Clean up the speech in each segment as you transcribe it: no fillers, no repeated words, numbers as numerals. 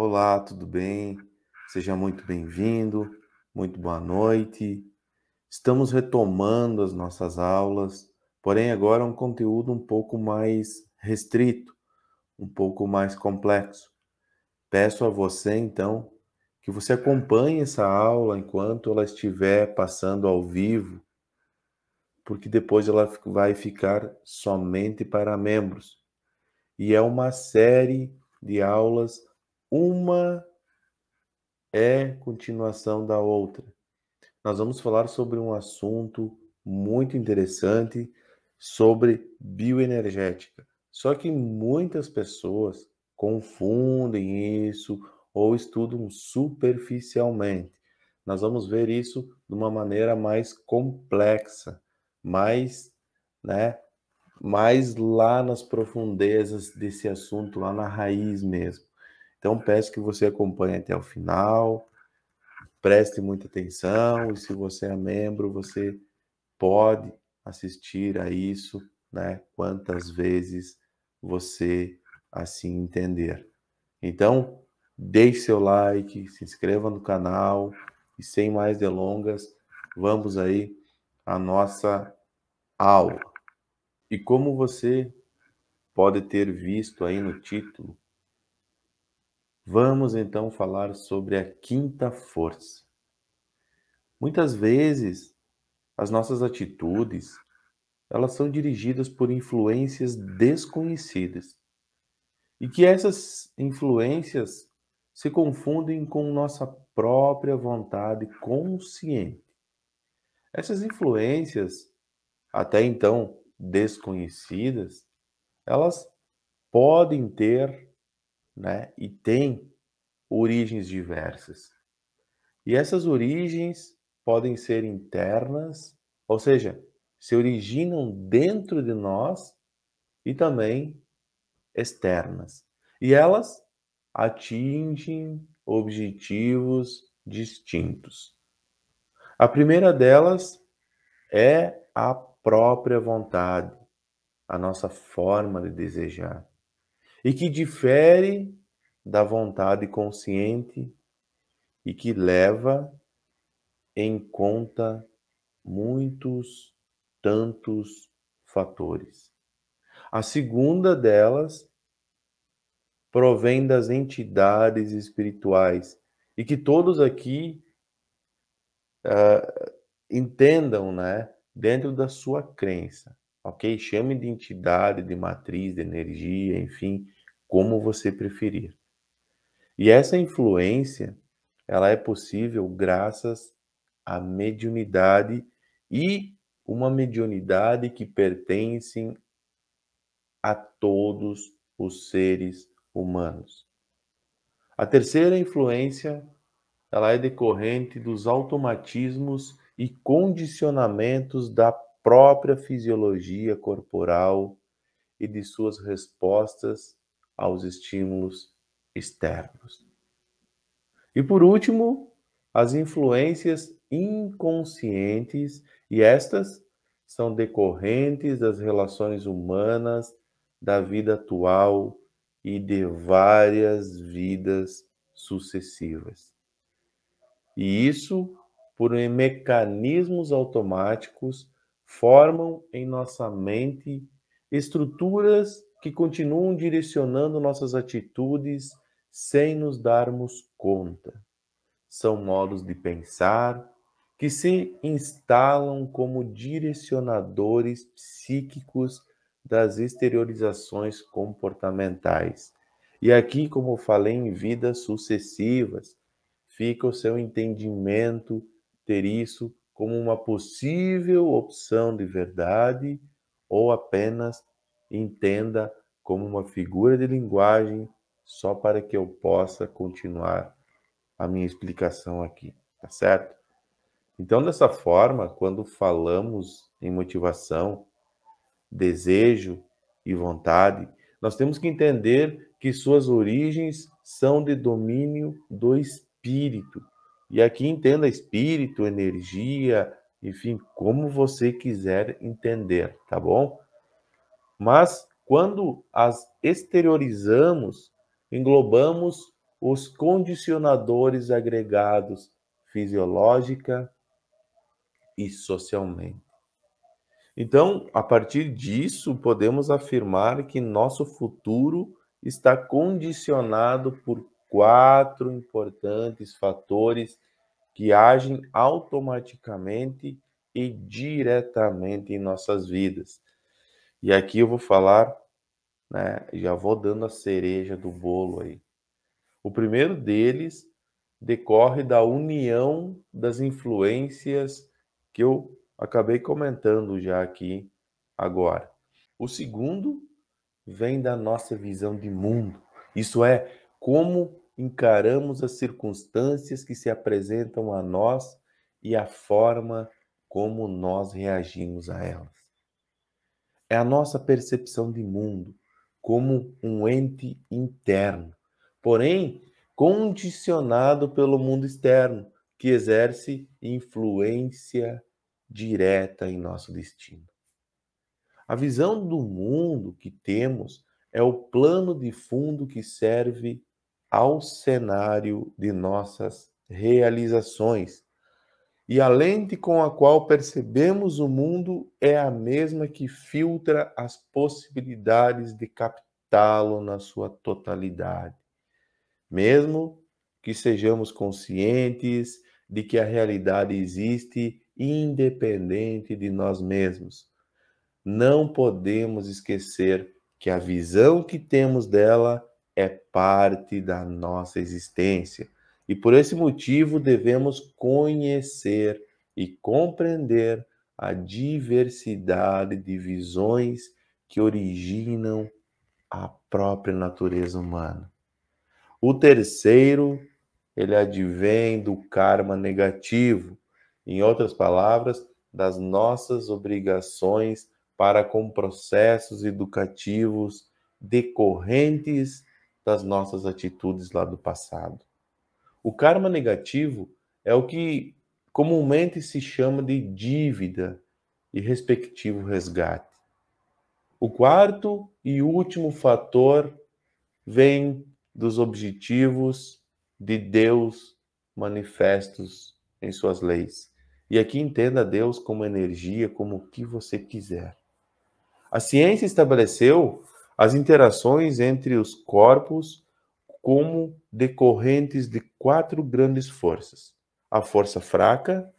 Olá, tudo bem? Seja muito bem-vindo, muito boa noite. Estamos retomando as nossas aulas, porém agora um conteúdo um pouco mais restrito, um pouco mais complexo. Peço a você, então, que você acompanhe essa aula enquanto ela estiver passando ao vivo, porque depois ela vai ficar somente para membros. E é uma série de aulas, uma é continuação da outra. Nós vamos falar sobre um assunto muito interessante sobre bioenergética. Só que muitas pessoas confundem isso ou estudam superficialmente. Nós vamos ver isso de uma maneira mais complexa, mais, né, mais lá nas profundezas desse assunto, lá na raiz mesmo. Então peço que você acompanhe até o final. Preste muita atenção e se você é membro, você pode assistir a isso, né? Quantas vezes você assim entender. Então, deixe seu like, se inscreva no canal e sem mais delongas, vamos aí à nossa aula. E como você pode ter visto aí no título, vamos então falar sobre a quinta força. Muitas vezes as nossas atitudes, elas são dirigidas por influências desconhecidas e que essas influências se confundem com nossa própria vontade consciente. Essas influências, até então desconhecidas, elas podem ter, né, e têm origens diversas. E essas origens podem ser internas, ou seja, se originam dentro de nós e também externas. E elas atingem objetivos distintos. A primeira delas é a própria vontade, a nossa forma de desejar, e que difere da vontade consciente e que leva em conta muitos, tantos fatores. A segunda delas provém das entidades espirituais e que todos aqui entendam, né, dentro da sua crença, ok? Chame de entidade, de matriz, de energia, enfim, como você preferir. E essa influência, ela é possível graças à mediunidade e uma mediunidade que pertence a todos os seres humanos. A terceira influência, ela é decorrente dos automatismos e condicionamentos da própria fisiologia corporal e de suas respostas aos estímulos externos. E por último, as influências inconscientes, e estas são decorrentes das relações humanas, da vida atual e de várias vidas sucessivas. E isso, por mecanismos automáticos, formam em nossa mente estruturas que continuam direcionando nossas atitudes sem nos darmos conta. São modos de pensar que se instalam como direcionadores psíquicos das exteriorizações comportamentais. E aqui, como eu falei, em vidas sucessivas, fica o seu entendimento ter isso como uma possível opção de verdade ou apenas entenda como uma figura de linguagem só para que eu possa continuar a minha explicação aqui, tá certo? Então, dessa forma, quando falamos em motivação, desejo e vontade, nós temos que entender que suas origens são de domínio do espírito. E aqui entenda espírito, energia, enfim, como você quiser entender, tá bom? Mas quando as exteriorizamos, englobamos os condicionadores agregados fisiológica e socialmente. Então, a partir disso, podemos afirmar que nosso futuro está condicionado por 4 importantes fatores que agem automaticamente e diretamente em nossas vidas. E aqui eu vou falar, né, já vou dando a cereja do bolo aí. O primeiro deles decorre da união das influências que eu acabei comentando já aqui agora. O segundo vem da nossa visão de mundo, isso é, como encaramos as circunstâncias que se apresentam a nós e a forma como nós reagimos a elas. É a nossa percepção de mundo como um ente interno, porém condicionado pelo mundo externo, que exerce influência direta em nosso destino. A visão do mundo que temos é o plano de fundo que serve ao cenário de nossas realizações. E a lente com a qual percebemos o mundo é a mesma que filtra as possibilidades de captá-lo na sua totalidade. Mesmo que sejamos conscientes de que a realidade existe independente de nós mesmos, não podemos esquecer que a visão que temos dela é parte da nossa existência. E por esse motivo devemos conhecer e compreender a diversidade de visões que originam a própria natureza humana. O terceiro, ele advém do karma negativo, em outras palavras, das nossas obrigações para com processos educativos decorrentes das nossas atitudes lá do passado. O karma negativo é o que comumente se chama de dívida e respectivo resgate. O quarto e último fator vem dos objetivos de Deus manifestos em suas leis. E aqui entenda Deus como energia, como o que você quiser. A ciência estabeleceu as interações entre os corpos como decorrentes de 4 grandes forças. A força fraca,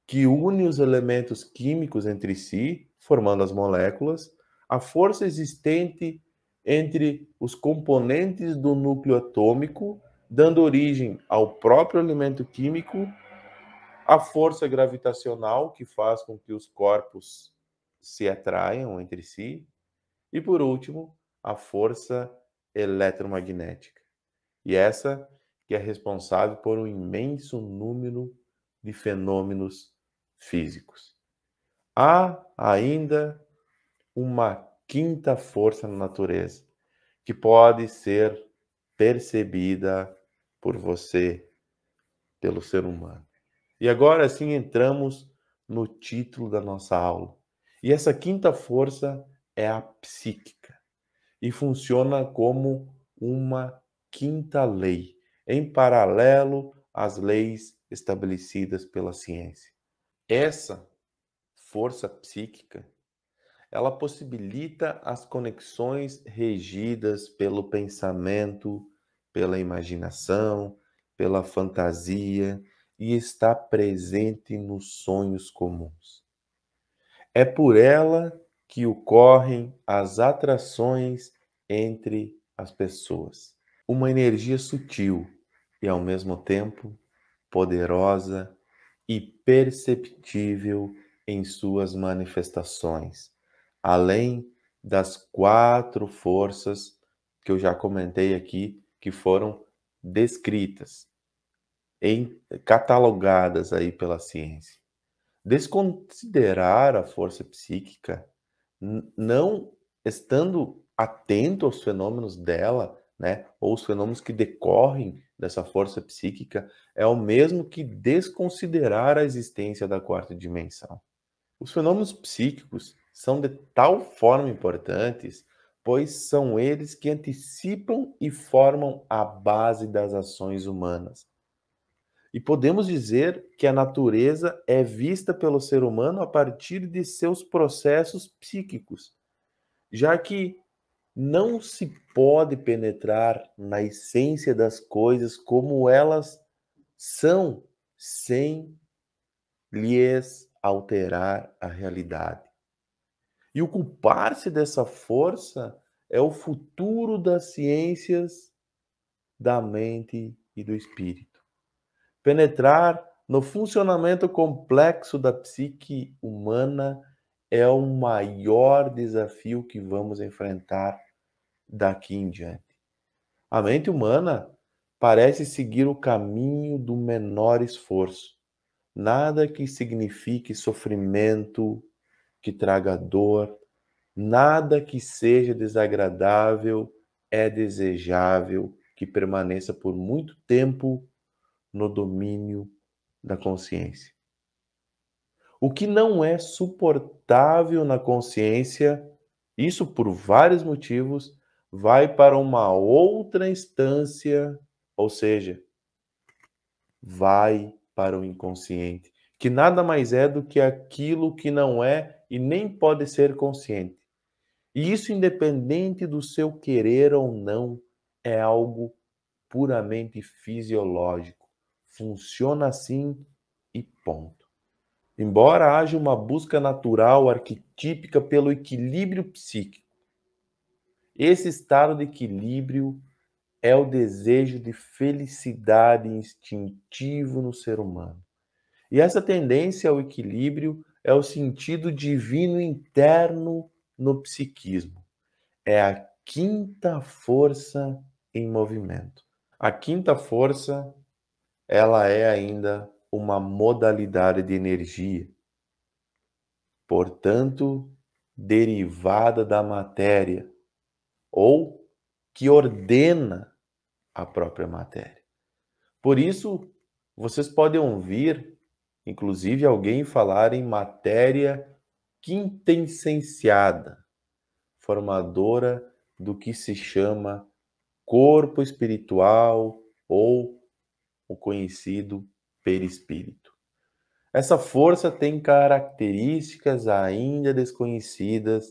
que une os elementos químicos entre si, formando as moléculas, a força existente entre os componentes do núcleo atômico, dando origem ao próprio elemento químico, a força gravitacional, que faz com que os corpos se atraiam entre si, e por último, a força eletromagnética. E essa que é responsável por um imenso número de fenômenos físicos. Há ainda uma quinta força na natureza que pode ser percebida por você, pelo ser humano. E agora sim entramos no título da nossa aula. E essa quinta força é a psíquica e funciona como uma quinta lei, em paralelo às leis estabelecidas pela ciência. Essa força psíquica, ela possibilita as conexões regidas pelo pensamento, pela imaginação, pela fantasia e está presente nos sonhos comuns. É por ela que ocorrem as atrações entre as pessoas. Uma energia sutil e, ao mesmo tempo, poderosa e perceptível em suas manifestações, além das 4 forças que eu já comentei aqui, que foram descritas, catalogadas aí pela ciência. Desconsiderar a força psíquica, não estando atento aos fenômenos dela, né, ou os fenômenos que decorrem dessa força psíquica, é o mesmo que desconsiderar a existência da quarta dimensão. Os fenômenos psíquicos são de tal forma importantes, pois são eles que antecipam e formam a base das ações humanas. E podemos dizer que a natureza é vista pelo ser humano a partir de seus processos psíquicos, já que não se pode penetrar na essência das coisas como elas são, sem lhes alterar a realidade. E ocupar-se dessa força é o futuro das ciências da mente e do espírito. Penetrar no funcionamento complexo da psique humana é o maior desafio que vamos enfrentar daqui em diante. A mente humana parece seguir o caminho do menor esforço. Nada que signifique sofrimento, que traga dor, nada que seja desagradável é desejável que permaneça por muito tempo no domínio da consciência. O que não é suportável na consciência, isso por vários motivos, vai para uma outra instância, ou seja, vai para o inconsciente, que nada mais é do que aquilo que não é e nem pode ser consciente. E isso, independente do seu querer ou não, é algo puramente fisiológico. Funciona assim e ponto. Embora haja uma busca natural, arquetípica pelo equilíbrio psíquico, esse estado de equilíbrio é o desejo de felicidade instintivo no ser humano. E essa tendência ao equilíbrio é o sentido divino interno no psiquismo. É a quinta força em movimento. A quinta força, ela é ainda uma modalidade de energia, portanto, derivada da matéria, ou que ordena a própria matéria. Por isso, vocês podem ouvir, inclusive, alguém falar em matéria quintessenciada, formadora do que se chama corpo espiritual ou o conhecido perispírito. Essa força tem características ainda desconhecidas,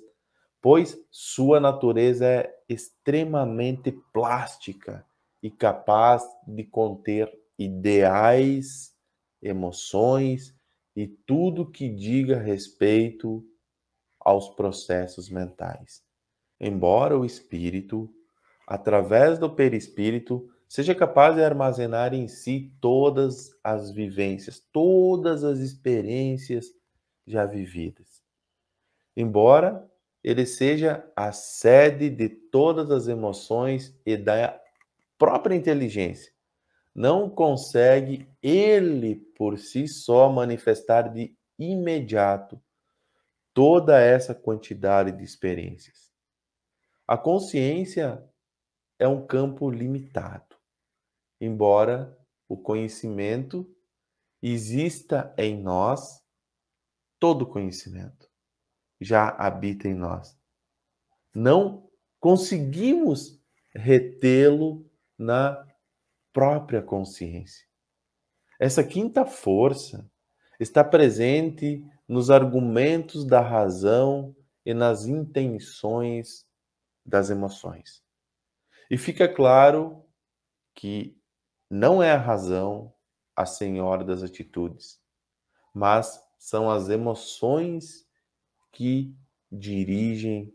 pois sua natureza é extremamente plástica e capaz de conter ideais, emoções e tudo que diga respeito aos processos mentais. Embora o espírito, através do perispírito, seja capaz de armazenar em si todas as vivências, todas as experiências já vividas. Embora ele seja a sede de todas as emoções e da própria inteligência, não consegue ele por si só manifestar de imediato toda essa quantidade de experiências. A consciência é um campo limitado, embora o conhecimento exista em nós, todo conhecimento já habita em nós. Não conseguimos retê-lo na própria consciência. Essa quinta força está presente nos argumentos da razão e nas intenções das emoções. E fica claro que não é a razão a senhora das atitudes, mas são as emoções que dirigem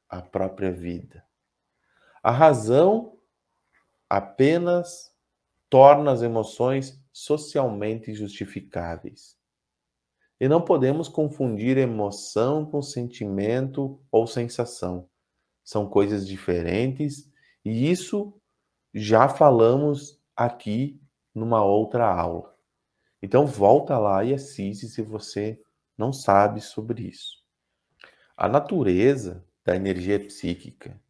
a própria vida. A razão apenas torna as emoções socialmente justificáveis. E não podemos confundir emoção com sentimento ou sensação. São coisas diferentes e isso já falamos aqui numa outra aula. Então volta lá e assiste se você não sabe sobre isso. A natureza da energia psíquica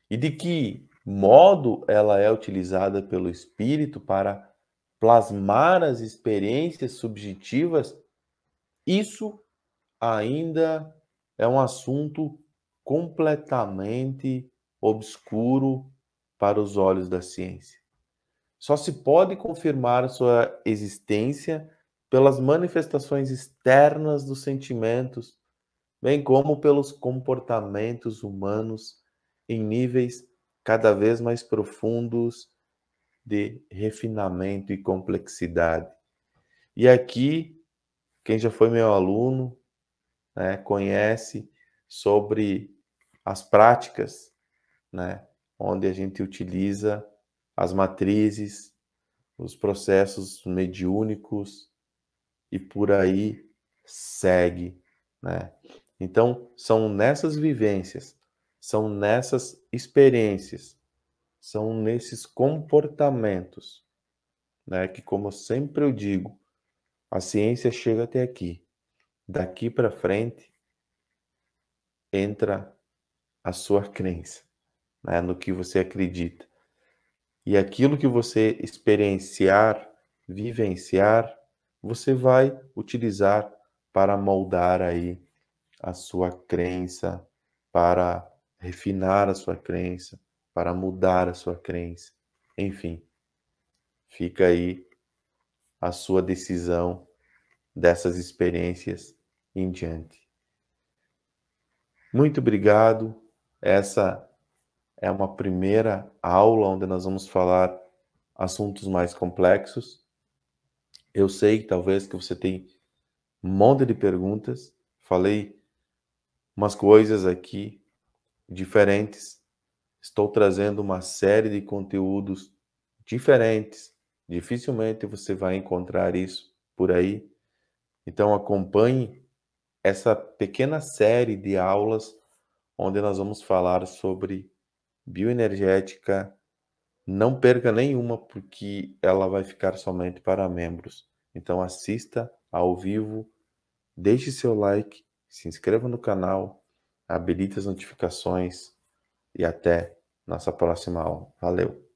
e de que modo ela é utilizada pelo espírito para plasmar as experiências subjetivas, isso ainda é um assunto completamente obscuro para os olhos da ciência. Só se pode confirmar sua existência pelas manifestações externas dos sentimentos, bem como pelos comportamentos humanos em níveis cada vez mais profundos de refinamento e complexidade. E aqui, quem já foi meu aluno, né, conhece sobre as práticas, né, onde a gente utiliza as matrizes, os processos mediúnicos e por aí segue, né? Então, são nessas vivências, são nessas experiências, são nesses comportamentos, né, que, como sempre eu digo, a ciência chega até aqui. Daqui para frente entra a sua crença, né, no que você acredita. E aquilo que você experienciar, vivenciar, você vai utilizar para moldar aí a sua crença, para refinar a sua crença, para mudar a sua crença. Enfim, fica aí a sua decisão dessas experiências em diante. Muito obrigado. Essa é uma primeira aula onde nós vamos falar assuntos mais complexos. Eu sei que talvez que você tem um monte de perguntas. Falei umas coisas aqui diferentes. Estou trazendo uma série de conteúdos diferentes. Dificilmente você vai encontrar isso por aí. Então acompanhe essa pequena série de aulas onde nós vamos falar sobre bioenergética. Não perca nenhuma, porque ela vai ficar somente para membros. Então assista ao vivo, deixe seu like, se inscreva no canal, habilite as notificações e até nossa próxima aula. Valeu!